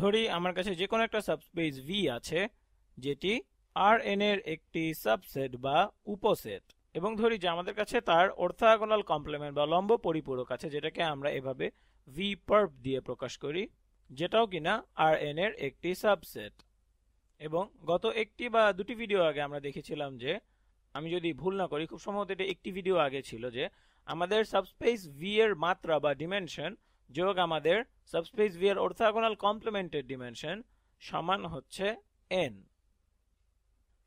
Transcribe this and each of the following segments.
ধরি আমার কাছে যে কোনো একটা সাবস্পেস ভি আছে যেটি আর এন এর একটি সাবসেট বা উপসেট, এবং ধরি যে আমাদের কাছে তার অর্থোগোনাল কমপ্লিমেন্ট বা লম্ব পরিপূরক আছে যেটাকে আমরা এভাবে ভি পার্প দিয়ে প্রকাশ করি, যেটাও কিনা আর এন এর একটি সাবসেট। এবং গত একটি বা দুটি ভিডিও আগে আমরা দেখেছিলাম যে, আমি যদি ভুল না করি খুব সম্ভবত এটা একটি ভিডিও আগে ছিল, যে আমাদের সাবস্পেস ভি এর মাত্রা বা ডিমেনশন যোগ আমাদের সাবস্পেস ভি এর অর্থোগোনাল কমপ্লিমেন্টের ডিমেনশন সমান হচ্ছে এন।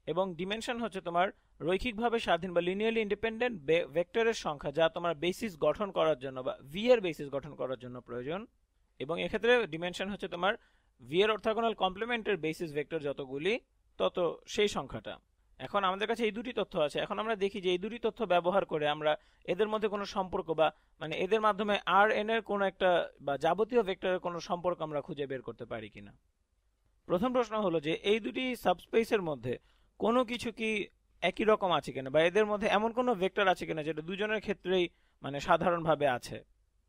এবং ডিমেনশন হচ্ছে তোমার রৈখিকভাবে স্বাধীন বা লিনিয়ারলি ইন্ডিপেন্ডেন্ট ভেক্টরের সংখ্যা যা তোমার বেসিস গঠন করার জন্য বা ভি এর বেসিস গঠন করার জন্য প্রয়োজন। এবং এক্ষেত্রে ডিমেনশন হচ্ছে তোমার ভি এর অর্থোগোনাল কমপ্লিমেন্টের বেসিস ভেক্টর যতগুলি তত সেই সংখ্যাটা। এখন আমাদের কাছে এই দুটি তথ্য আছে। এখন আমরা দেখি যে এই দুটি তথ্য ব্যবহার করে আমরা এদের মধ্যে কোনো সম্পর্ক বা মানে এদের মাধ্যমে আর এন এর কোনো একটা বা যাবতীয় ভেক্টরের কোনো সম্পর্ক আমরা খুঁজে বের করতে পারি কিনা। প্রথম প্রশ্ন হলো যে এই দুটি সাবস্পেসের মধ্যে কোনো কিছু কি একই রকম আছে কিনা, বা এদের মধ্যে এমন কোনো ভেক্টর আছে কিনা যেটা দুজনের ক্ষেত্রেই মানে সাধারণভাবে আছে।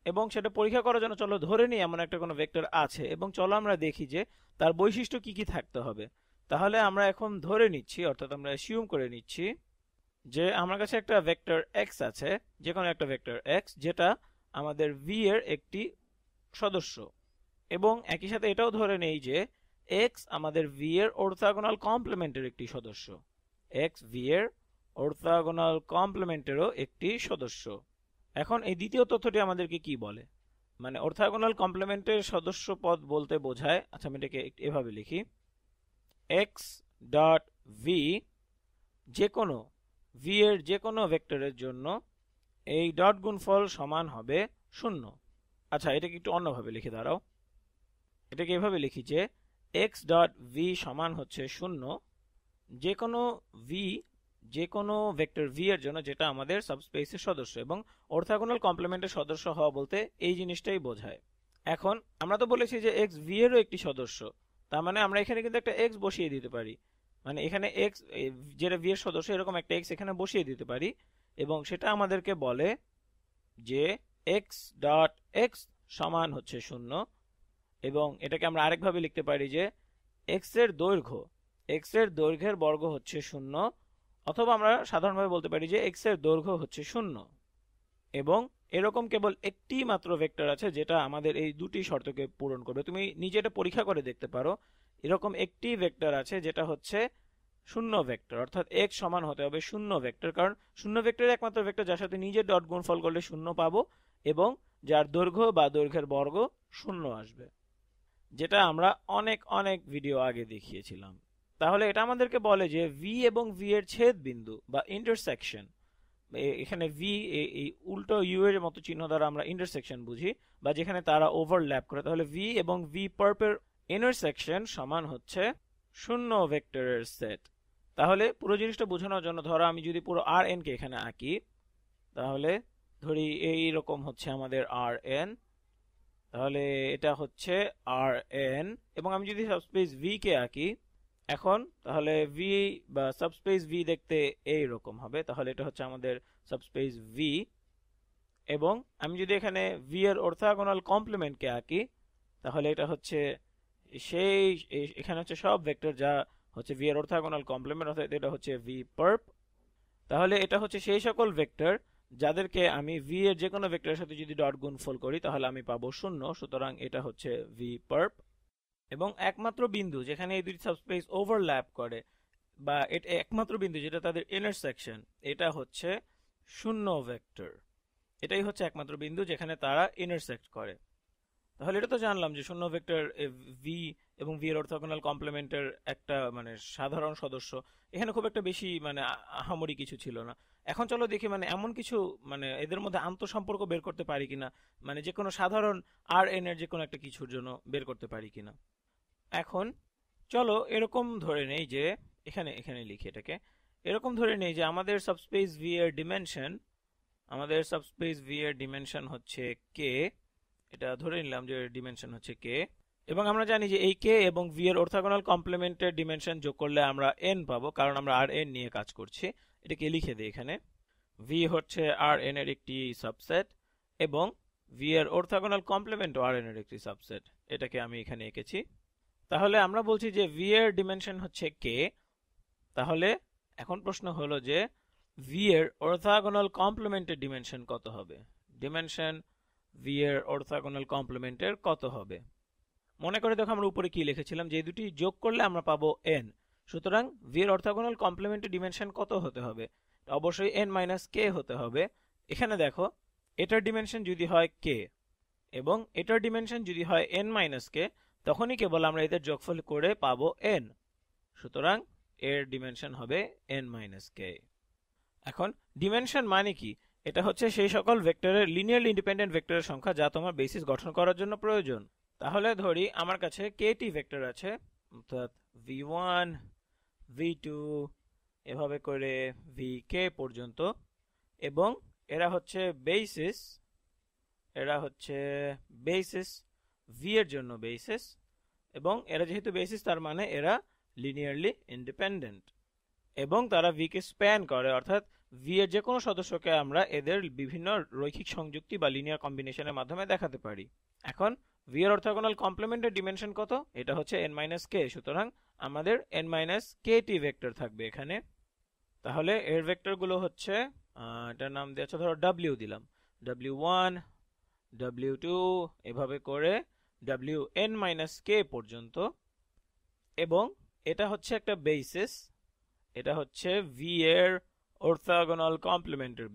এবং সেটা পরীক্ষা করার জন্য চলো ধরে নিই এমন একটা কোনো ভেক্টর আছে, এবং চলো আমরা দেখি যে তার বৈশিষ্ট্য কি কি থাকতে হবে। তাহলে আমরা এখন ধরে নিচ্ছি, অর্থাৎ আমরা অ্যাসিউম করে নিচ্ছি যে আমার কাছে একটা ভেক্টর এক্স আছে, যে কোনো একটা ভেক্টর এক্স যেটা আমাদের ভি এর একটি সদস্য। এবং একই সাথে এটাও ধরে নেই যে এক্স আমাদের ভি এর অর্থোগোনাল কমপ্লিমেন্টের একটি সদস্য। এক্স ভি এর অর্থোগোনাল কমপ্লিমেন্টেরও একটি সদস্য। এখন এই দ্বিতীয় তথ্যটি আমাদেরকে কি বলে, মানে অর্থোগোনাল কমপ্লিমেন্টের সদস্য পদ বলতে বোঝায়, আচ্ছা আমি এটাকে এভাবে লিখি, এক্স ডট ভি যে কোনো ভি এর যে কোনো ভেক্টরের জন্য এই ডট গুণফল সমান হবে 0। আচ্ছা এটাকে একটু অন্যভাবে লিখে দাঁড়াও, এটাকে এভাবে লিখি যে এক্স ডট ভি সমান হচ্ছে 0 যে কোনো ভি, যে কোনো ভেক্টর ভি এর জন্য যেটা আমাদের সাবস্পেসের সদস্য। এবং অর্থোগোনাল কমপ্লিমেন্টের সদস্য হওয়া বলতে এই জিনিসটাই বোঝায়। এখন আমরা তো বলেছি যে এক্স ভি এরও একটি সদস্য, তার মানে আমরা এখানে কিন্তু একটা এক্স বসিয়ে দিতে পারি, মানে এখানে এক্স যেটা ভি এর সদস্য এরকম একটা এক্স এখানে বসিয়ে দিতে পারি, এবং সেটা আমাদেরকে বলে যে এক্স ডট এক্স সমান হচ্ছে 0। এবং এটাকে আমরা আরেকভাবে লিখতে পারি যে এক্স এর দৈর্ঘ্যের বর্গ হচ্ছে 0, অথবা আমরা সাধারণভাবে বলতে পারি যে এক্স এর দৈর্ঘ্য হচ্ছে 0। এবং এরকম কেবল একটি মাত্র ভেক্টর আছে যেটা আমাদের এই দুটি শর্তকে পূরণ করবে। তুমি নিজে এটা পরীক্ষা করে দেখতে পারো, এরকম একটি ভেক্টর আছে যেটা হচ্ছে 0 ভেক্টর, অর্থাৎ x সমান হতে হবে 0 ভেক্টর, কারণ 0 ভেক্টরের একমাত্র ভেক্টর যার সাথে নিজের ডট গুণফল করলে 0 পাবো, এবং যার দৈর্ঘ্য বা দৈর্ঘ্যের বর্গ 0 আসবে, যেটা আমরা অনেক অনেক ভিডিও আগে দেখিয়েছিলাম। তাহলে এটা আমাদেরকে বলে যে ভি এবং ভি এর ছেদ বিন্দু বা ইন্টারসেকশন, এখানে ভি এই উল্টো ইউ এর মতো চিহ্ন দ্বারা আমরা ইন্টারসেকশন বুঝি, বা যেখানে তারা ওভারল্যাপ করে, তাহলে ভি এবং ভি পার্পের ইন্টারসেকশন সমান হচ্ছে 0 ভেক্টরের সেট। তাহলে পুরো জিনিসটা বোঝানোর জন্য ধরো আমি যদি পুরো আর এন কে এখানে আঁকি, তাহলে ধরি এইরকম হচ্ছে আমাদের আর এন, তাহলে এটা হচ্ছে আর এন। এবং আমি যদি সাবস্পেস ভি কে আঁকি এখন, তাহলে ভি বা সাবস্পেস ভি দেখতে এইরকম হবে, তাহলে এটা হচ্ছে আমাদের সাবস্পেস ভি। এবং আমি যদি এখানে ভি এর অর্থোগোনাল কমপ্লিমেন্ট কে আঁকি, তাহলে এটা হচ্ছে সেই এখানে হচ্ছে সব ভেক্টর যা হচ্ছে ভি এর অর্থোগোনাল কমপ্লিমেন্ট, অর্থাৎ এটা হচ্ছে ভি পার্প। তাহলে এটা হচ্ছে সেই সকল ভেক্টর যাদেরকে আমি ভি এর যে কোনো ভেক্টরের সাথে যদি ডট গুণফল করি তাহলে আমি পাবো 0, সুতরাং এটা হচ্ছে ভি পার্প। এবং একমাত্র বিন্দু যেখানে এই দুটি সাবস্পেস ওভারল্যাপ করে, বা এটা একমাত্র বিন্দু যেটা তাদের ইন্টারসেকশন, এটা হচ্ছে 0 ভেক্টর। এটাই হচ্ছে একমাত্র বিন্দু যেখানে তারা ইন্টারসেক্ট করে। তাহলে এটা তো জানলাম যে 0 ভেক্টর ভি এবং ভি এর অর্থোগোনাল কমপ্লিমেন্টের একটা মানে সাধারণ সদস্য। এখানে খুব একটা বেশি মানে আহামরি কিছু ছিল না। এখন চলো দেখি মানে এমন কিছু মানে এদের মধ্যে আন্তঃসম্পর্ক বের করতে পারি কিনা, মানে যে কোনো সাধারণ আর এন এর যে কোনো একটা কিছুর জন্য বের করতে পারি কিনা। এখন চলো এরকম ধরে নেই যে এখানে এখানে লিখি এটাকে, এরকম ধরে নেই যে আমাদের সাবস্পেস ভি এর ডিমেনশন হচ্ছে কে। এটা ধরে নিলাম যে ডিমেনশন হচ্ছে কে, এবং আমরা জানি যে এই কে এবং ভি এর অর্থোগোনাল কমপ্লিমেন্টের ডিমেনশন যোগ করলে আমরা এন পাবো, কারণ আমরা আর এন নিয়ে কাজ করছি। এটাকে লিখে দিই এখানে, ভি হচ্ছে আর এন এর একটি সাবসেট, এবং ভি এর অর্থোগোনাল কমপ্লিমেন্ট আর এন এর একটি সাবসেট। এটাকে আমি এখানে এঁকেছি। তাহলে আমরা বলছি যে ভি এর ডিমেনশন হচ্ছে কে। তাহলে এখন প্রশ্ন হলো যে ভি এর অর্থোগোনাল কমপ্লিমেন্টের ডিমেনশন কত হবে? ডিমেনশন ভি এর অর্থোগোনাল কমপ্লিমেন্টের কত হবে? মনে করে দেখো আমরা উপরে কি লিখেছিলাম যে এই দুটি যোগ করলে আমরা পাবো n। সুতরাং ভি এর অর্থোগোনাল কমপ্লিমেন্টের ডিমেনশন কত হতে হবে? অবশ্যই n মাইনাস কে হতে হবে। এখানে দেখো এটার ডিমেনশন যদি হয় কে এবং এটার ডিমেনশন যদি হয় n মাইনাস কে, তখনই কেবল আমরা এদের যোগফল করে পাবো n। সুতরাং এর ডিমেনশন হবে n মাইনাস কে। এখন ডিমেনশন মানে কি? এটা হচ্ছে সেই সকল ভেক্টরের লিনিয়ারলি ইন্ডিপেন্ডেন্ট ভেক্টরের সংখ্যা যা তোমার বেসিস গঠন করার জন্য প্রয়োজন। তাহলে ধরি আমার কাছে kটি ভেক্টর আছে, অর্থাৎ v1 v2 এভাবে করে vk পর্যন্ত, এবং এরা হচ্ছে বেসিস v এর জন্য বেসিস, এবং এরা যেহেতু বেসিস তার মানে এরা লিনিয়ারলি ইন্ডিপেন্ডেন্ট এবং তারা v কে স্প্যান করে, অর্থাৎ v এর যে কোনো সদস্যকে আমরা এদের বিভিন্ন রৈখিক সংযুক্তি বা লিনিয়ার কম্বিনেশনের মাধ্যমে দেখাতে পারি। এখন v এর অর্থোগোনাল কমপ্লিমেন্টের ডিমেনশন কত? এটা হচ্ছে n মাইনাস কে। সুতরাং আমাদের n মাইনাস টি ভেক্টর থাকবে এখানে। তাহলে এর ভেক্টরগুলো হচ্ছে এটার নাম দিয়েছে ধরো w দিলাম, w1 w2 এভাবে করে wn মাইনাস কে পর্যন্ত, এবং এটা হচ্ছে একটা বেসিস, এটা হচ্ছে v এর orthogonal complementary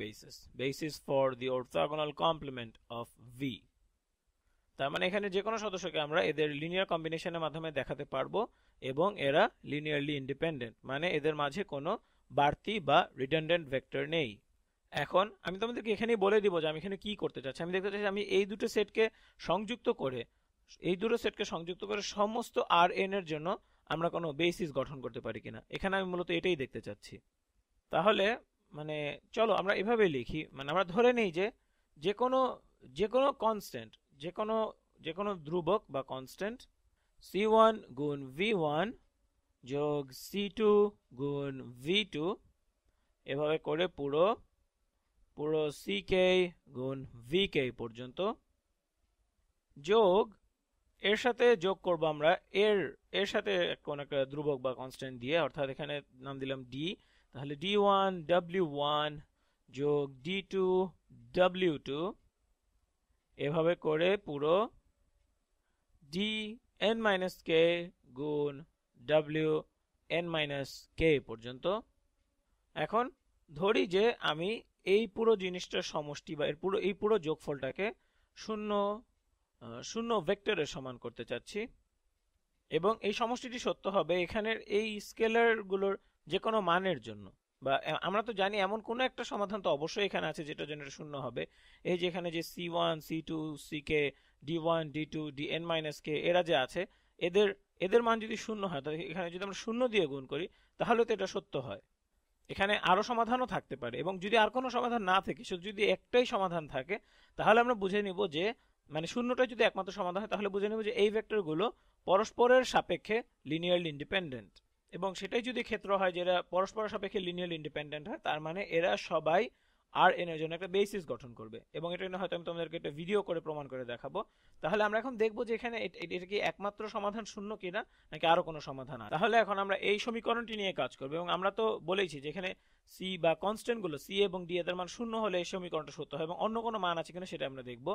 basis for the orthogonal complement of v। তার মানে এখানে যে কোনো সদস্যকে আমরা এদের লিনিয়ার কম্বিনেশনের মাধ্যমে দেখাতে পারবো এবং এরা লিনিয়ারলি ইন্ডিপেন্ডেন্ট, মানে এদের মাঝে কোনো বাড়তি বা রিডান্ডেন্ট ভেক্টর নেই। এখন আমি তোমাদেরকে এখানেই বলে দিব যে আমি এখানে কি করতে চাচ্ছি। আমি দেখতে চাচ্ছি আমি এই দুটো সেটকে সংযুক্ত করে সমস্ত আর এন এর জন্য আমরা কোনো বেসিস গঠন করতে পারি কিনা। এখানে আমি মূলত এটাই দেখতে চাচ্ছি। তাহলে মানে চলো আমরা এভাবে লিখি, মানে আমরা ধরে নেই যে যে কোনো কনস্ট্যান্ট, যে কোনো ধ্রুবক বা কনস্ট্যান্ট c1 গুণ v1 যোগ c2 গুণ v2 এভাবে করে পুরো ck গুণ vk পর্যন্ত, যোগ এর সাথে যোগ করব আমরা এর সাথে কোন একটা ধ্রুবক বা কনস্ট্যান্ট দিয়ে, অর্থাৎ এখানে নাম দিলাম d। তাহলে d1 w1 যোগ d2 w2 এভাবে করে পুরো dn মাইনাস k গুণ wn মাইনাস k পর্যন্ত। এখন ধরি যে আমি এই পুরো জিনিসটার সমষ্টি বা এই পুরো যোগফলটাকে শূন্য ভেক্টরের সমান করতে চাচ্ছি, এবং এই সমষ্টিটি সত্য হবে এখানের এই স্কেলারগুলোর যে কোনো মানের জন্য। বা আমরা তো জানি এমন কোনো একটা সমাধান তো অবশ্যই এখানে আছে যেটার জন্য এটা শূন্য হবে। এই যে এখানে যে c1 c2 ck d1 d2 dn minus k এরা যে আছে, এদের মান যদি শূন্য হয়, তাহলে এখানে যদি আমরা শূন্য দিয়ে গুণ করি তাহলে তো এটা সত্য হয়। এখানে আরো সমাধানও থাকতে পারে, এবং যদি আর কোনো সমাধান না থাকে, শুধু যদি একটাই সমাধান থাকে, তাহলে আমরা বুঝে নিব যে মানে শূন্যটা যদি একমাত্র সমাধান হয় তাহলে বুঝে নিব যে এই ভেক্টরগুলো পরস্পরের সাপেক্ষে লিনিয়ারলি ইন্ডিপেন্ডেন্ট, এবং সেটাই যদি ক্ষেত্র হয় যেটা পরস্পরের সাপেক্ষে লিনিয়ারলি ইন্ডিপেন্ডেন্ট হয়, তার মানে এরা সবাই আর এন এর জন্য একটা বেসিস গঠন করবে। এবং এটা নিয়ে হয়তো আমি তোমাদেরকে একটা ভিডিও করে প্রমাণ করে দেখাবো। তাহলে আমরা এখন দেখবো যে এখানে এটা কি একমাত্র সমাধান শূন্য কিনা নাকি আরো কোনো সমাধান আছে। তাহলে এখন আমরা এই সমীকরণটি নিয়ে কাজ করবো, এবং আমরা তো বলেইছি যে এখানে সি বা কনস্ট্যান্ট গুলো সি এবং ডি এদের মান শূন্য হলে এই সমীকরণটা সত্য হয়, এবং অন্য কোনো মান আছে কিনা সেটা আমরা দেখবো।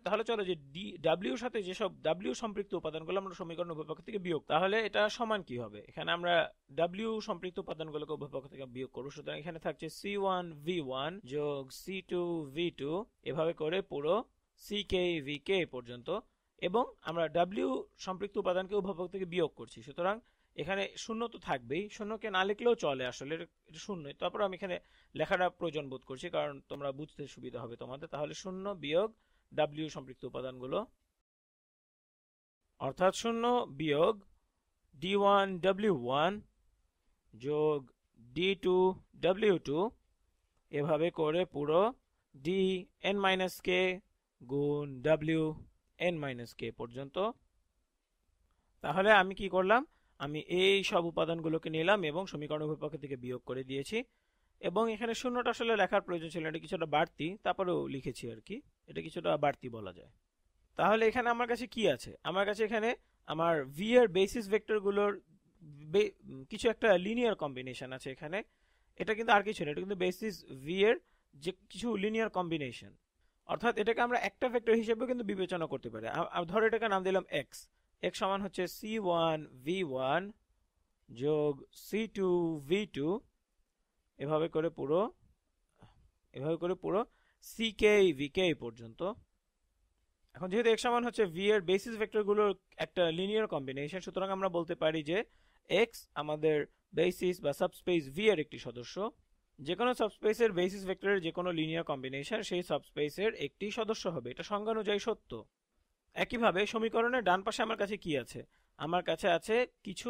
তাহলে চলো যে ডি ডাব্লিউর সাথে যেসব ডাব্লিউ সম্পৃক্ত উপাদানগুলো আমরা সমীকরণ উভয়পক্ষ থেকে বিয়োগ, তাহলে এটা সমান কি হবে? এখানে আমরা ডাব্লিউ সম্পৃক্ত উপাদানগুলোকে উভয়পক্ষ থেকে বিয়োগ করবো। সুতরাং এখানে থাকছে c1 v1 যোগ c2 v2 এভাবে করে পুরো ck vk পর্যন্ত, এবং আমরা ডাব্লিউ সম্পৃক্ত উপাদানকে উভয়পক্ষ থেকে বিয়োগ করছি। সুতরাং এখানে শূন্য তো থাকবেই, শূন্যকে না লিখলেও চলে, আসলে এটা শূন্যই। তারপর আমি এখানে লেখাটা প্রয়োজন বোধ করছি কারণ তোমরা বুঝতে সুবিধা হবে তোমাদের। তাহলে শূন্য বিয়োগ ডাব্লিউ সম্পৃক্ত উপাদানগুলো, অর্থাৎ শূন্য বিয়োগ d1 w1 যোগ d2 w2 এভাবে করে পুরো dn মাইনাস k গুণ wn মাইনাস k পর্যন্ত। তাহলে আমি কি করলাম, আমি এই সব উপাদানগুলোকে নিলাম এবং সমীকরণ উভয়পক্ষ থেকে বিয়োগ করে দিয়েছি, এবং এখানে শূন্যটা আসলে লেখার প্রয়োজন ছিল, এটা কিছুটা বাড়তি, তারপরেও লিখেছি আর কি, এটা কিছুটা বাড়তি বলা যায়। তাহলে এখানে আমার কাছে কি আছে? আমার কাছে এখানে আমার ভি এর বেসিস ভেক্টরগুলোর কিছু একটা লিনিয়ার কম্বিনেশন আছে এখানে। এটা কিন্তু আর কিছু না, এটা কিন্তু বেসিস ভি এর যে কিছু লিনিয়ার কম্বিনেশন। অর্থাৎ এটাকে আমরা একটা ভেক্টর হিসেবে কিন্তু বিবেচনা করতে পারি। ধরো এটাকে নাম দিলাম এক্স। এক্স সমান হচ্ছে c1 v1 যোগ c2 v2 এভাবে করে পুরো ck vk পর্যন্ত। এখন যেহেতু x সমান হচ্ছে v এর বেসিস ভেক্টরগুলোর একটা লিনিয়ার কম্বিনেশন, সুতরাং আমরা বলতে পারি যে x আমাদের বেসিস বা সাবস্পেস v এর একটি সদস্য। যে কোনো সাবস্পেসের বেসিস ভেক্টরের যে কোনো লিনিয়ার কম্বিনেশন সেই সাবস্পেসের একটি সদস্য হবে, এটা সংজ্ঞা অনুযায়ী সত্য। একইভাবে সমীকরণের ডান পাশে আমার কাছে কি আছে? আমার কাছে আছে কিছু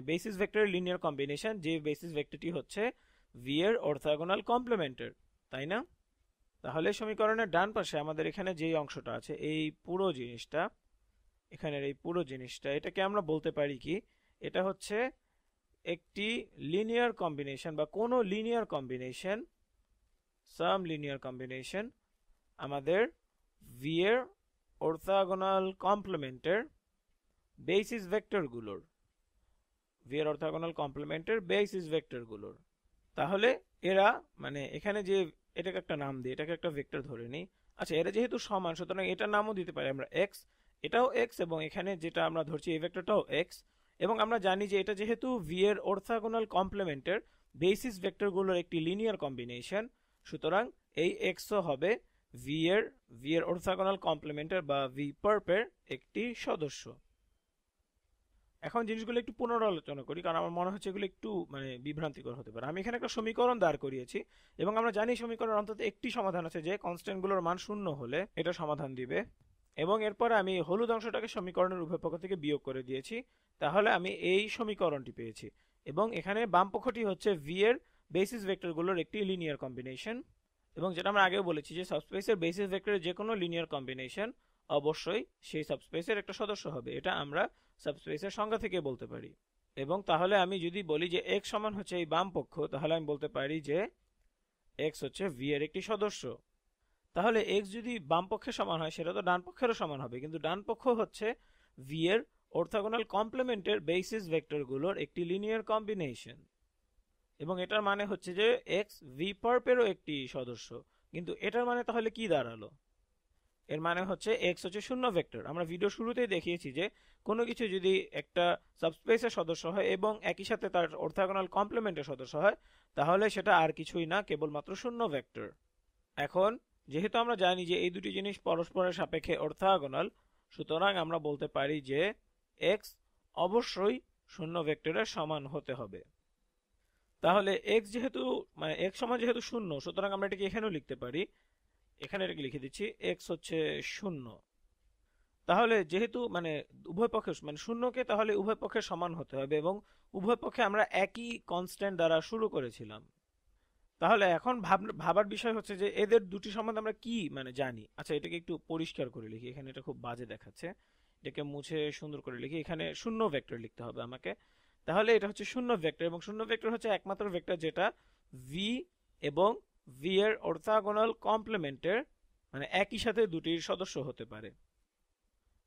বেসিস ভেক্টরের লিনিয়ার কম্বিনেশন, যে বেসিস ভেক্টরটি হচ্ছে v এর অর্থোগোনাল কমপ্লিমেন্টের, তাই না? তাহলে সমীকরণের ডান পাশে আমাদের এখানে যে অংশটা আছে, এই পুরো জিনিসটা, এখানের এই পুরো জিনিসটা, এটাকে আমরা বলতে পারি কি? এটা হচ্ছে একটি লিনিয়ার কম্বিনেশন বা কোনো লিনিয়ার কম্বিনেশন, সাম লিনিয়ার কম্বিনেশন আমাদের v এর অর্থোগোনাল কমপ্লিমেন্টের বেসিস ভেক্টরগুলোর, v এর অর্থোগোনাল কমপ্লিমেন্টের বেসিস ভেক্টরগুলোর। তাহলে এরা এখানে যে এটাকে একটা নাম দিই, এটাকে একটা ভেক্টর ধরে নিই। আচ্ছা, এরা যেহেতু সমান, সুতরাং এটার নামও দিতে পারি আমরা x, এটাও x, এবং এখানে যেটা আমরা ধরছি এই ভেক্টরটাও x। এবং আমরা জানি যে এটা যেহেতু v এর অর্থোগোনাল কমপ্লিমেন্টের বেসিস ভেক্টরগুলোর একটি লিনিয়ার কম্বিনেশন, সুতরাং এই x ও হবে v এর অর্থোগোনাল কমপ্লিমেন্টের বা v পার্পের একটি সদস্য। এখন জিনিসগুলো একটু পুনরালোচনা করি, কারণ আমার মনে হচ্ছে এগুলো একটু বিভ্রান্তিকর হতে পারে। আমি এখানে একটা সমীকরণ দাঁড় করিয়েছি এবং আমরা জানি সমীকরণের অন্তত একটি সমাধান আছে, যে কনস্ট্যান্টগুলোর মান 0 হলে এটা সমাধান দিবে। এবং এরপরে আমি হলুদ অংশটাকে সমীকরণের উভয় পক্ষ থেকে বিয়োগ করে দিয়েছি, তাহলে আমি এই সমীকরণটি পেয়েছি। এবং এখানে বাম পক্ষটি হচ্ছে v এর বেসিস ভেক্টরগুলোর একটি লিনিয়ার কম্বিনেশন। এবং যেটা আমরা আগেও বলেছি যে সাবস্পেসের বেসিস ভেক্টরের যে কোনো লিনিয়ার কম্বিনেশন অবশ্যই সেই সাবস্পেসের একটা সদস্য হবে, এটা আমরা সাবস্পেসের সংজ্ঞা থেকে বলতে পারি। এবং তাহলে আমি যদি বলি যে x সমান হচ্ছে এই বাম পক্ষ, তাহলে আমি বলতে পারি যে x হচ্ছে v এর একটি সদস্য। তাহলে x যদি বাম পক্ষের সমান হয়, সেটা তো ডান পক্ষেরও সমান হবে, কিন্তু ডান পক্ষ হচ্ছে v এর অর্থোগোনাল কমপ্লিমেন্টের বেসিস ভেক্টরগুলোর একটি লিনিয়ার কম্বিনেশন। এবং এটার মানে হচ্ছে যে x v পার্পেরও একটি সদস্য। কিন্তু এটার মানে তাহলে কি দাঁড়ালো? এর মানে হচ্ছে x হচ্ছে শূন্য ভেক্টর। আমরা ভিডিও শুরুতেই দেখিয়েছি যে কোনো কিছু যদি একটা সাবস্পেসের সদস্য হয় এবং একই সাথে তার অর্থোগোনাল কমপ্লিমেন্টের সদস্য হয়, তাহলে সেটা আর কিছুই না, কেবলমাত্র শূন্য ভেক্টর। এখন যেহেতু আমরা জানি যে এই দুটি জিনিস পরস্পরের সাপেক্ষে অর্থোগোনাল, সুতরাং আমরা বলতে পারি যে x অবশ্যই শূন্য ভেক্টরের সমান হতে হবে। তাহলে x যেহেতু x সমান যেহেতু শূন্য, সুতরাং আমরা এটাকে এখানেও লিখতে পারি। এখানে এটাকে লিখে দিচ্ছি x হচ্ছে শূন্য। তাহলে যেহেতু উভয় পক্ষে শূন্যকে তাহলে উভয় পক্ষের সমান হতে হবে, এবং উভয় পক্ষে আমরা একই কনস্ট্যান্ট দ্বারা শুরু করেছিলাম। তাহলে এখন ভাবার বিষয় হচ্ছে যে এদের দুটি সম্বন্ধে আমরা কি জানি। আচ্ছা, এটাকে একটু পরিষ্কার করে লিখি, এখানে এটা খুব বাজে দেখাচ্ছে, এটাকে মুছে সুন্দর করে লিখি। এখানে শূন্য ভেক্টর লিখতে হবে আমাকে। তাহলে এটা হচ্ছে শূন্য ভেক্টর, এবং শূন্য ভেক্টর হচ্ছে একমাত্র ভেক্টর যেটা v এবং v এর অর্থোগোনাল কমপ্লিমেন্টের একই সাথে দুটির সদস্য হতে পারে।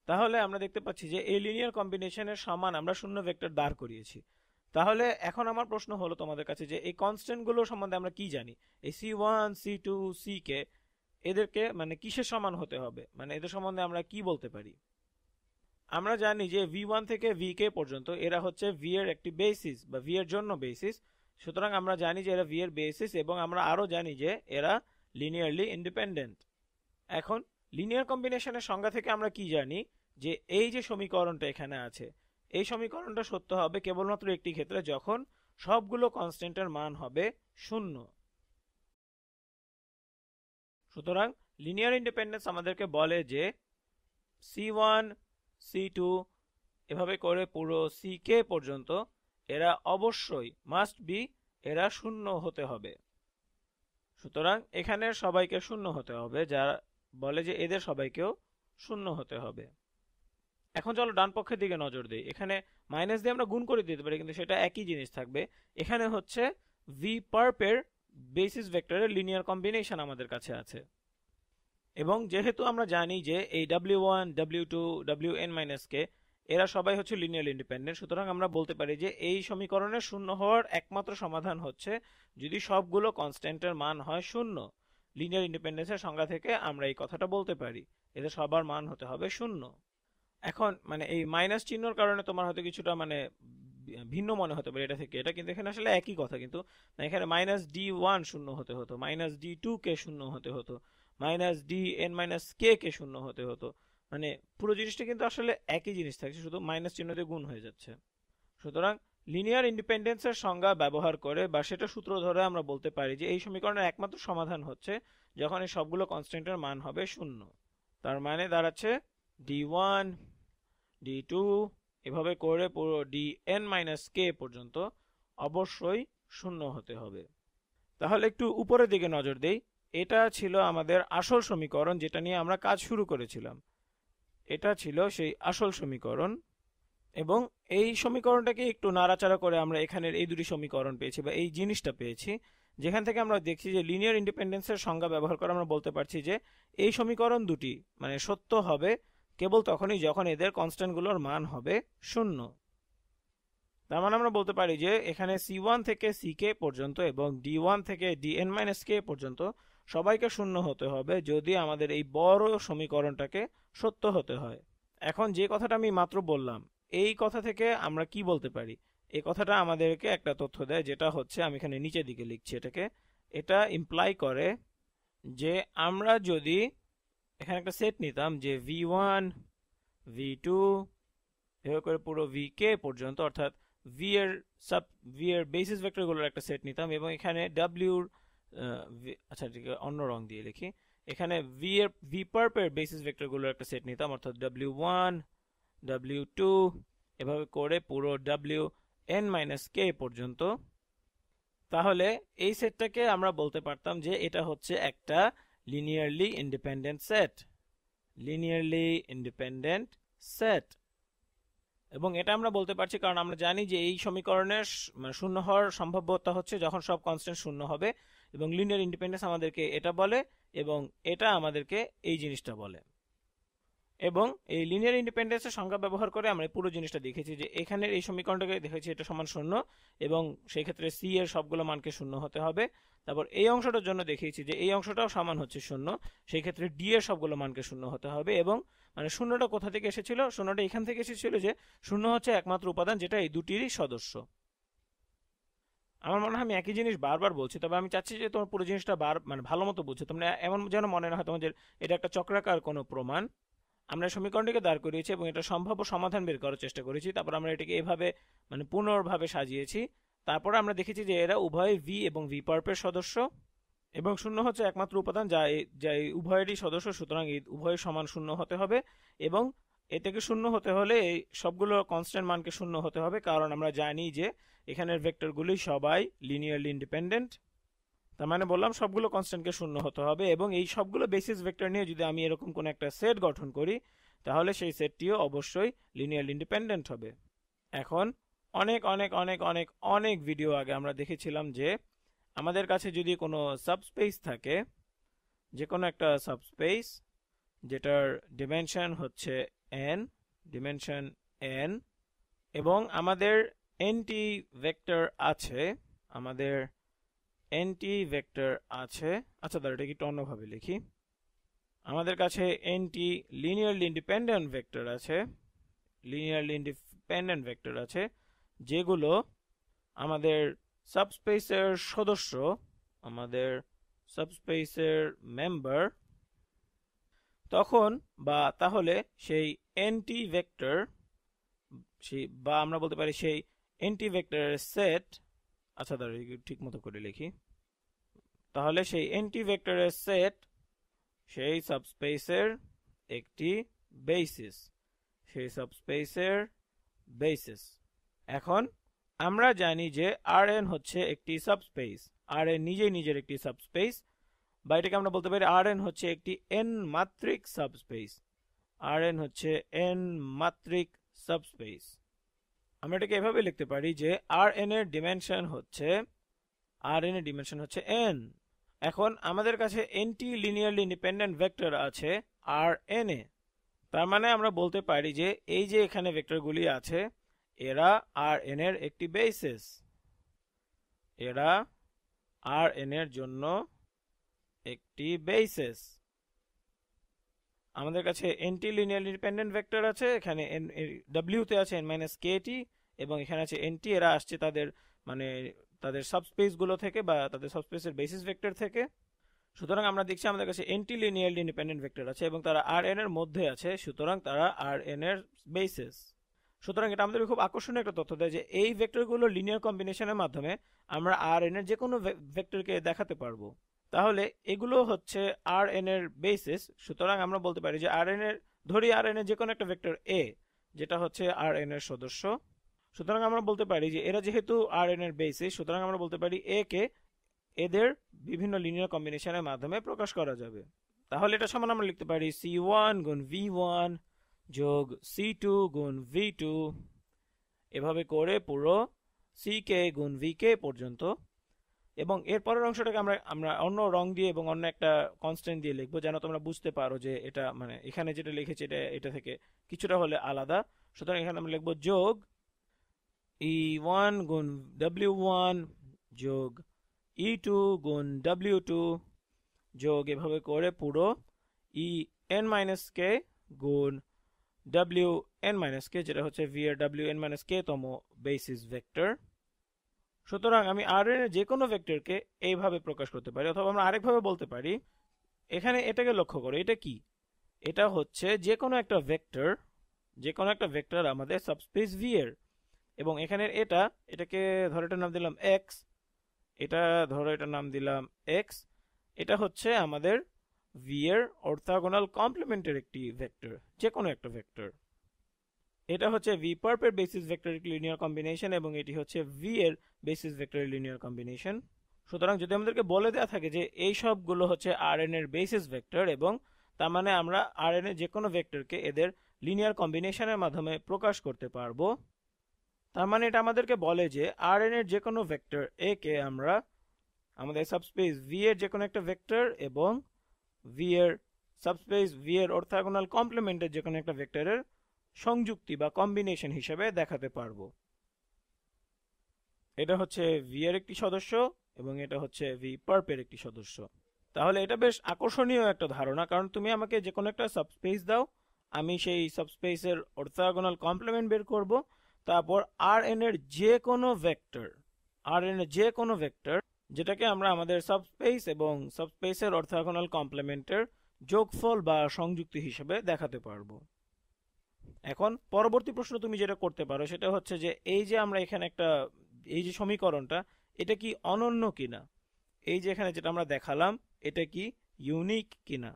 তাহলে আমরা দেখতে পাচ্ছি যে এই লিনিয়ার কম্বিনেশনের সমান আমরা শূন্য ভেক্টর দাঁড় করিয়েছি। তাহলে এখন আমার প্রশ্ন হলো তোমাদের কাছে যে এই কনস্ট্যান্ট গুলো সম্বন্ধে আমরা কি জানি? এই c1 c2 ck এদেরকে কিসের সমান হতে হবে, এদের সম্বন্ধে আমরা কি বলতে পারি? আমরা জানি যে v1 থেকে vk পর্যন্ত এরা হচ্ছে v এর একটি বেসিস বা v এর জন্য বেসিস, সুতরাং আমরা জানি যে এরা v এর বেসিস, এবং আমরা আরো জানি যে এরা লিনিয়ারলি ইন্ডিপেন্ডেন্ট। এখন লিনিয়ার কম্বিনেশনের সংজ্ঞা থেকে আমরা কি জানি? যে এই যে সমীকরণটা এখানে আছে, এই সমীকরণটা সত্য হবে কেবলমাত্র একটি ক্ষেত্রে, যখন সবগুলো কনস্ট্যান্টের মান হবে 0। সুতরাং লিনিয়ার ইন্ডিপেন্ডেন্স আমাদেরকে বলে যে c1 c2 এভাবে করে পুরো ck পর্যন্ত এরা অবশ্যই মাস্ট বি এরা 0 হতে হবে। সুতরাং এখানের সবাইকে 0 হতে হবে, যারা বলে যে এদের সবাইকেও 0 হতে হবে। এখন চলো ডান পক্ষের দিকে নজর দিই। এখানে মাইনাস দিয়ে আমরা গুণ করে দিতে পারি, কিন্তু সেটা একই জিনিস থাকবে। এখানে হচ্ছে v পার্পের বেসিস ভেক্টরের লিনিয়ার কম্বিনেশন আমাদের কাছে আছে, এবং যেহেতু আমরা জানি যে এই w1 w2 wn-k এরা সবাই হচ্ছে লিনিয়ারলি ইন্ডিপেন্ডেন্ট। সুতরাং আমরা বলতে পারি যে এই সমীকরণের শূন্য হওয়ার একমাত্র সমাধান হচ্ছে যদি সবগুলো কনস্ট্যান্টের মান হয় শূন্য। লিনিয়ার ইন্ডিপেন্ডেন্সের সংজ্ঞা থেকে আমরা এই কথাটা বলতে পারি, এদের সবার মান হতে হবে শূন্য। এখন মানে এই মাইনাস চিহ্নর কারণে তোমার হয়তো কিছুটা মানে ভিন্ন মনে হতে পারে এটা থেকে, এটা কিন্তু এখানে আসলে একই কথা। কিন্তু এখানে -d1 শূন্য হতে হতো, -d2 কে শূন্য হতে হতো, -dn-k কে শূন্য হতে হতো। মানে পুরো জিনিসটা কিন্তু আসলে একই জিনিস থাকছে, শুধু মাইনাস চিহ্ন দিয়ে গুণ হয়ে যাচ্ছে। সুতরাং লিনিয়ার ইন্ডিপেন্ডেন্সের সংজ্ঞা ব্যবহার করে বা সেটা সূত্র ধরে আমরা বলতে পারি যে এই সমীকরণের একমাত্র সমাধান হচ্ছে যখন এই সবগুলো কনস্ট্যান্টের মান হবে শূন্য। তার মানে দাঁড়াচ্ছে d1 d2 এভাবে করে পুরো dn-k পর্যন্ত অবশ্যই শূন্য হতে হবে। তাহলে একটু উপরের দিকে নজর দেই। এটা ছিল আমাদের আসল সমীকরণ যেটা নিয়ে আমরা কাজ শুরু করেছিলাম। এটা ছিল সেই আসল সমীকরণ, এবং এই সমীকরণটাকে একটু নাড়াচাড়া করে আমরা এখানের এই দুটি সমীকরণ পেয়েছি বা এই জিনিসটা পেয়েছি, যেখান থেকে আমরা দেখছি যে লিনিয়ার ইন্ডিপেন্ডেন্সের সংজ্ঞা ব্যবহার করে আমরা বলতে পারছি যে এই সমীকরণ দুটি মানে সত্য হবে কেবল তখনই যখন এদের কনস্ট্যান্টগুলোর মান হবে শূন্য। তার মানে আমরা বলতে পারি যে এখানে c1 থেকে ck পর্যন্ত এবং d1 থেকে dn-k পর্যন্ত সবাইকে শূন্য হতে হবে যদি আমাদের এই বড় সমীকরণটাকে সত্য হতে হয়। এখন যে কথাটা আমি মাত্র বললাম এই কথা থেকে আমরা কি বলতে পারি, এই কথাটা আমাদেরকে একটা তথ্য দেয়, যেটা হচ্ছে আমি এখানে নিচের দিকে লিখছি এটাকে। এটা ইমপ্লাই করে যে আমরা যদি এখানে একটা সেট নিতাম যে v1 v2 এভাবে করে পুরো vk পর্যন্ত, অর্থাৎ v এর বেসিস ভেক্টরগুলোর একটা সেট নিতাম, এবং এখানে w আচ্ছা ঠিক অন্য রং দিয়ে লিখি, এখানে v পার্প এর বেসিস ভেক্টরগুলোর একটা সেট নিতাম, অর্থাৎ w1 w2 এভাবে করে পুরো wn-k পর্যন্ত। তাহলে এই সেটটাকে আমরা বলতে পারতাম যে এটা হচ্ছে একটা linearly independent set, linearly independent set. এবং এটা আমরা বলতে পারছি কারণ আমরা জানি যে এই সমীকরণের শূন্য হওয়ার সম্ভাব্যতা হচ্ছে যখন সব কনস্ট্যান্ট শূন্য হবে, এবং লিনিয়ার ইন্ডিপেন্ডেন্স আমাদেরকে এটা বলে এবং এটা আমাদেরকে এই জিনিসটা বলে। এবং এই লিনিয়ার ইন্ডিপেন্ডেন্সের সংজ্ঞা ব্যবহার করে আমরা পুরো জিনিসটা দেখেছি যে এখানের এই সমীকরণটাকে দেখেছি এটা সমান শূন্য, এবং সেই ক্ষেত্রে সি এর সবগুলো মানকে শূন্য হতে হবে। তারপর এই অংশটার জন্য দেখিয়েছি যে এই অংশটাও সমান হচ্ছে শূন্য, সেই ক্ষেত্রে ডি এর সবগুলো মানকে শূন্য হতে হবে। এবং মানে শূন্যটা কোথা থেকে এসেছিল, শূন্যটা এখান থেকে এসেছিল যে শূন্য হচ্ছে একমাত্র উপাদান যেটা এই দুটিরই সদস্য। আমার মনে হয় আমি একই জিনিস বারবার বলছি, তবে আমি চাচ্ছি যে তোমার পুরো জিনিসটা মানে ভালো মতো বুঝছো, তোমরা এমন যেন মনে না হয় তোমাদের এটা একটা চক্রাকার কোনো প্রমাণ। আমরা সমীকরণটিকে দাঁড় করিয়েছি এবং এটা সম্ভাব্য সমাধান বের করার চেষ্টা করেছি, তারপর আমরা এটাকে এভাবে মানে পুনর্ভাবে সাজিয়েছি। তারপর আমরা দেখেছি যে এরা উভয় ভি এবং ভি পার্পের সদস্য, এবং শূন্য হচ্ছে একমাত্র উপাদান যা এই উভয়েরই সদস্য, সুতরাং এই উভয় সমান শূন্য হতে হবে। এবং এ থেকে শূন্য হতে হলে এই সবগুলো কনস্ট্যান্ট মানকে শূন্য হতে হবে, কারণ আমরা জানি যে এখানের ভেক্টরগুলি সবাই লিনিয়ারলি ইন্ডিপেন্ডেন্ট। তার মানে বললাম সবগুলো কনস্ট্যান্টকে শূন্য হতে হবে, এবং এই সবগুলো বেসিস ভেক্টর নিয়ে যদি আমি এরকম কোন একটা সেট গঠন করি তাহলে সেই সেটটিও অবশ্যই লিনিয়ারলি ইন্ডিপেন্ডেন্ট হবে। এখন অনেক অনেক অনেক অনেক অনেক ভিডিও আগে আমরা দেখেছিলাম যে আমাদের কাছে যদি কোনো সাবস্পেস থাকে, যে কোনো একটা সাবস্পেস যেটার ডিমেনশন হচ্ছে n, ডিমেনশন n, এবং আমাদের nটি ভেক্টর আছে, আমাদের nটি ভেক্টর আছে। আচ্ছা দাঁড়া এটাকে একটু অন্যভাবে লিখি, আমাদের কাছে nটি লিনিয়ারলি ইন্ডিপেন্ডেন্ট ভেক্টর আছে, লিনিয়ারলি ইন্ডিপেন্ডেন্ট ভেক্টর আছে যেগুলো আমাদের সাবস্পেসের সদস্য, আমাদের সাবস্পেসের মেম্বার। তখন বা তাহলে সেই nটি ভেক্টর বা আমরা বলতে পারি সেই nটি ভেক্টরের সেট, আচ্ছা দাঁড়া ঠিক মতো করে লিখি, তাহলে সেই nটি ভেক্টরের সেট সেই সাবস্পেসের একটি বেসিস, সেই সাবস্পেসের বেসিস। এখন আমরা জানি যে Rn হচ্ছে একটি সাবস্পেস, Rn নিজেই নিজের একটি সাবস্পেস, বা এটাকে আমরা বলতে পারি Rn হচ্ছে একটি n মাত্রিক সাবস্পেস, Rn হচ্ছে n মাত্রিক সাবস্পেস। আমরা এটাকে এভাবে লিখতে পারি যে Rn এর ডিমেনশন হচ্ছে n। এখন আমাদের কাছে nটি লিনিয়ারলি ইন্ডিপেন্ডেন্ট ভেক্টর আছে Rn এ, তার মানে আমরা বলতে পারি যে এই যে এখানে ভেক্টরগুলি আছে এরা Rn এর একটি বেসিস, এরা Rn এর জন্য একটি বেসিস। আমাদের কাছে nটি লিনিয়ার ইন্ডিপেন্ডেন্ট ভেক্টর আছে, এখানে w তে আছে n - kt এবং এখানে আছে nt, এরা আসছে তাদের মানে তাদের সাবস্পেস গুলো থেকে বা তাদের সাবস্পেসের বেসিস ভেক্টর থেকে। সুতরাং আমরা দেখছি আমাদের কাছে nটি লিনিয়ার ইন্ডিপেন্ডেন্ট ভেক্টর আছে এবং তারা Rn এর মধ্যে আছে, সুতরাং তারা Rn এর বেসিস। সুতরাং এটা আমাদের খুব আকর্ষণীয় একটা তথ্য দেয় যে এই ভেক্টরগুলো লিনিয়ার কম্বিনেশনের মাধ্যমে আমরা Rn এর যে কোনো ভেক্টরকে দেখাতে পারবো। তাহলে এগুলো হচ্ছে Rn এর বেসিস। সুতরাং আমরা বলতে পারি যে Rn এর ধরি Rn এর যে কোনো একটা ভেক্টর a যেটা হচ্ছে Rn এর সদস্য। সুতরাং আমরা বলতে পারি যে এরা যেহেতু Rn এর বেসিস, সুতরাং আমরা বলতে পারি a কে এদের বিভিন্ন লিনিয়ার কম্বিনেশনের মাধ্যমে প্রকাশ করা যাবে। তাহলে এটা সমান আমরা লিখতে পারি c1 গুণ v1 যোগ c2 গুণ v2 এভাবে করে পুরো ck গুণ vk পর্যন্ত। এবং এর পরের অংশটাকে আমরা আমরা অন্য রং দিয়ে এবং অন্য একটা কনস্ট্যান্ট দিয়ে লিখবো যেন তোমরা বুঝতে পারো যে এটা মানে এখানে যেটা লিখেছি এটা থেকে কিছুটা হলে আলাদা। সুতরাং এখানে আমরা লিখবো যোগ e1 গুণ w1 যোগ e2 গুণ w2 যোগ এভাবে করে পুরো en-k গুণ wn-k যেটা হচ্ছে v এর wn-k তম বেসিস ভেক্টর। সুতরাং আমি Rn এর যে কোনো ভেক্টরকে এইভাবে প্রকাশ করতে পারি, অথবা আমরা আরেকভাবে বলতে পারি। এখানে এটাকে লক্ষ্য করো, এটা কি? এটা হচ্ছে যে কোনো একটা ভেক্টর, যে কোনো একটা ভেক্টর আমাদের সাবস্পেস v এর। এবং এখানে এটাকে ধরে এটার নাম দিলাম x, এটা ধরো এটার নাম দিলাম x। এটা হচ্ছে আমাদের v এর অর্থোগোনাল কমপ্লিমেন্টের একটি ভেক্টর, যে কোনো একটা ভেক্টর। এটা হচ্ছে v পার্প এর বেসিস ভেক্টরের লিনিয়ার কম্বিনেশন এবং এটি হচ্ছে v এর বেসিস ভেক্টরের লিনিয়ার কম্বিনেশন। সুতরাং যদি আমাদেরকে বলে দেওয়া থাকে যে এই সবগুলো হচ্ছে Rn এর বেসিস ভেক্টর এবং তার মানে আমরা Rn এর যে কোনো ভেক্টরকে এদের লিনিয়ার কম্বিনেশনের মাধ্যমে প্রকাশ করতে পারবো। তার মানে এটা আমাদেরকে বলে যে Rn এর যে কোনো ভেক্টর a কে আমরা আমাদের সাবস্পেস v এর যে কোনো একটা ভেক্টর এবং v এর সাবস্পেস v এর অর্থোগোনাল কমপ্লিমেন্টের যে কোনো একটা ভেক্টরের সংযুক্তি বা কম্বিনেশন হিসেবে দেখাতে পারবো। এটা হচ্ছে v এর একটি সদস্য এবং এটা হচ্ছে v পার্প এর একটি সদস্য। তাহলে এটা বেশ আকর্ষণীয় একটা ধারণা, কারণ তুমি আমাকে যে কোনো একটা সাবস্পেস দাও, আমি সেই সাবস্পেসের অর্থোগোনাল কমপ্লিমেন্ট বের করব, তারপর Rn এর যে কোনো ভেক্টর, Rn এর যে কোনো ভেক্টর যেটাকে আমরা আমাদের সাবস্পেস এবং সাবস্পেসের অর্থোগোনাল কমপ্লিমেন্টের যোগফল বা সংযুক্তি হিসেবে দেখাতে পারবো। এখন পরবর্তী প্রশ্ন তুমি যেটা করতে পারো সেটা হচ্ছে যে এই যে আমরা এখানে একটা এই যে সমীকরণটা, এটা কি অনন্য কিনা, এই যে এখানে যেটা আমরা দেখালাম এটা কি ইউনিক কিনা।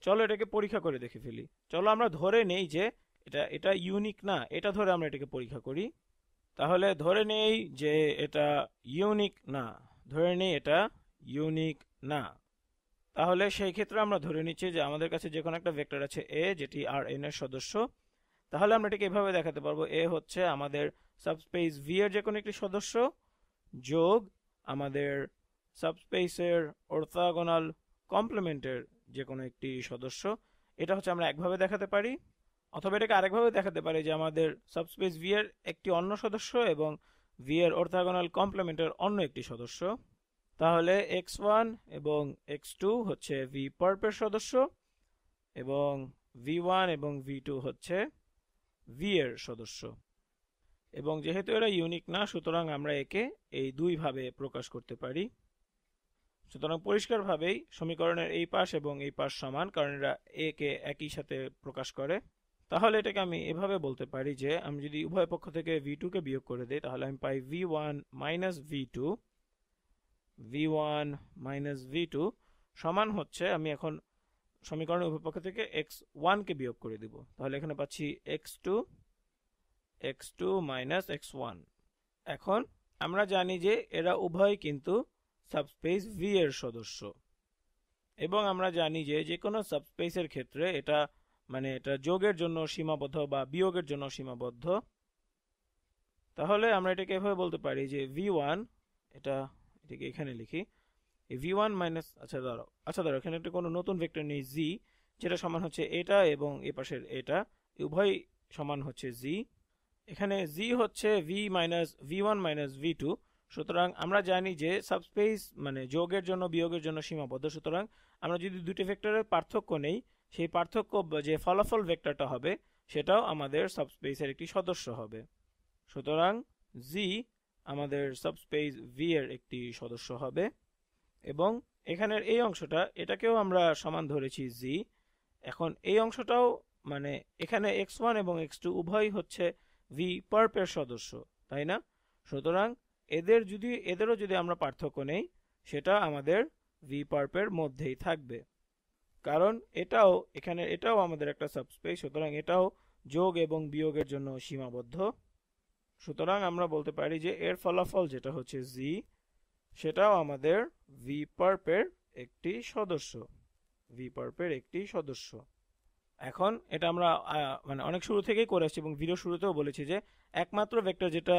চলো এটাকে পরীক্ষা করে দেখে ফেলি। চলো আমরা ধরে নেই যে এটা ইউনিক না, এটা ধরে আমরা এটাকে পরীক্ষা করি। তাহলে ধরে নেই যে এটা ইউনিক না, ধরে নেই এটা ইউনিক না। তাহলে সেই ক্ষেত্রে আমরা ধরে নিচ্ছি যে আমাদের কাছে যে কোনো একটা ভেক্টর আছে a যেটি Rn এর সদস্য। তাহলে আমরা এটাকে এভাবে দেখাতে পারবো, a হচ্ছে আমাদের সাবস্পেস v এর যে কোনো একটি সদস্য যোগ আমাদের সাবস্পেসের অর্থোগোনাল কমপ্লিমেন্টের যে কোনো একটি সদস্য। এটা হচ্ছে আমরা একভাবে দেখাতে পারি, অথবা এটাকে আরেকভাবে দেখাতে পারি যে আমাদের সাবস্পেস v এর একটি অন্য সদস্য এবং v এর অর্থোগোনাল কমপ্লিমেন্টের অন্য একটি সদস্য। তাহলে x1 এবং x2 হচ্ছে v পার্প এর সদস্য এবং v1 এবং v2 হচ্ছে v এর সদস্য। এবং যেহেতু এরা ইউনিক না, সুতরাং আমরা একে এই দুই ভাবে প্রকাশ করতে পারি। সুতরাং পরিষ্কারভাবেই সমীকরণের এই পাশ এবং এই পাশ সমান, কারণ এরা a কে একই সাথে প্রকাশ করে। তাহলে এটাকে আমি এভাবে বলতে পারি যে আমি যদি উভয় পক্ষ থেকে v2 কে বিয়োগ করে দেই, তাহলে আমি পাই v1 minus v2, v1 minus v2 সমান হচ্ছে, আমি এখন সমীকরণের উভয় পক্ষ থেকে x1 কে বিয়োগ করে দিব, তাহলে এখানে পাচ্ছি x2 মাইনাস x1। এখন আমরা জানি যে এরা উভয় কিন্তু সাবস্পেস v এর সদস্য এবং আমরা জানি যে যে কোনো সাবস্পেসের ক্ষেত্রে এটা মানে এটা যোগের জন্য সীমাবদ্ধ বা বিয়োগের জন্য সীমাবদ্ধ। তাহলে আমরা এটাকে এভাবে বলতে পারি যে v1, এটাকে এখানে লিখি v1 মাইনাস, আচ্ছা ধরো এখানে একটা কোনো নতুন ভেক্টর নেই g, যেটা সমান হচ্ছে এটা এবং এ পাশের এটা উভয় সমান হচ্ছে জি। এখানে জি হচ্ছে V minus V one minus V two. সুতরাং আমরা জানি যে সাবস্পেস মানে যোগের জন্য বিয়োগের জন্য সীমাবদ্ধ। সুতরাং আমরা যদি দুটি ভেক্টরের পার্থক্য নেই, সেই পার্থক্য যে ফলাফল ভেক্টরটা হবে সেটাও আমাদের সাবস্পেসের একটি সদস্য হবে। সুতরাং জি আমাদের সাবস্পেস ভি এর একটি সদস্য হবে। এবং এখানের এই অংশটা এটাকেও আমরা সমান ধরেছি জি। এখন এই অংশটাও মানে এখানে x1 এবং x2 উভয়ই হচ্ছে ভি পার্পের সদস্য, তাই না? সুতরাং এদেরও যদি আমরা পার্থক্য নেই, সেটা আমাদের ভি পার্পের মধ্যেই থাকবে, কারণ এটাও আমাদের একটা সাবস্পেস। সুতরাং এটাও যোগ এবং বিয়োগের জন্য সীমাবদ্ধ। সুতরাং আমরা বলতে পারি যে এর ফলাফল যেটা হচ্ছে জি, সেটাও আমাদের ভি পার্পের একটি সদস্য, ভি পার্পের একটি সদস্য। এখন এটা আমরা মানে অনেক শুরু থেকেই করে আসছি এবং ভিডিও শুরুতেও বলেছি যে একমাত্র ভেক্টর যেটা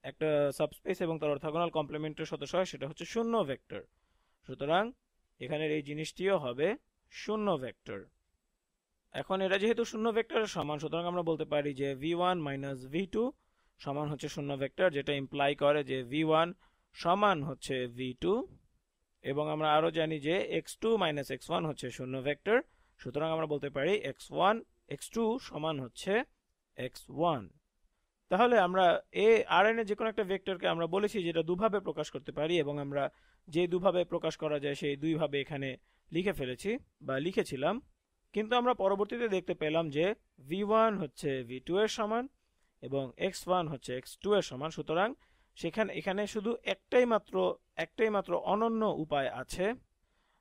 একটা সাবস্পেস এবং তার অর্থোগোনাল কমপ্লিমেন্টের সদস্য হয় সেটা হচ্ছে শূন্য ভেক্টর। সুতরাং এখানের এই জিনিসটিও হবে শূন্য ভেক্টর। এখন এটা যেহেতু শূন্য ভেক্টরের সমান, সুতরাং আমরা বলতে পারি যে v1 মাইনাস v2 সমান হচ্ছে শূন্য ভেক্টর, যেটা ইমপ্লাই করে যে v1 সমান হচ্ছে v2। এবং আমরা আরো জানি যে x2 মাইনাস x1 হচ্ছে শূন্য ভেক্টর। সুতরাং আমরা বলতে পারি x2 সমান হচ্ছে x1। তাহলে আমরা Rn এর যে কোনো একটা ভেক্টরকে আমরা বলেছি যেটা দুভাবে প্রকাশ করতে পারি, এবং আমরা যে দুভাবে প্রকাশ করা যায় সেই দুইভাবে এখানে লিখে ফেলেছি বা লিখেছিলাম। কিন্তু আমরা পরবর্তীতে দেখতে পেলাম যে v1 হচ্ছে v2 এর সমান এবং x1 হচ্ছে x2 এর সমান। সুতরাং এখানে শুধু একটাই মাত্র অনন্য উপায় আছে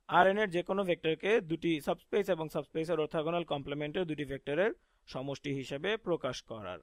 Rn এর যে কোনো ভেক্টরকে দুটি সাবস্পেস এবং সাবস্পেসের অর্থোগোনাল কমপ্লিমেন্টের দুটি ভেক্টরের সমষ্টি হিসেবে প্রকাশ করার।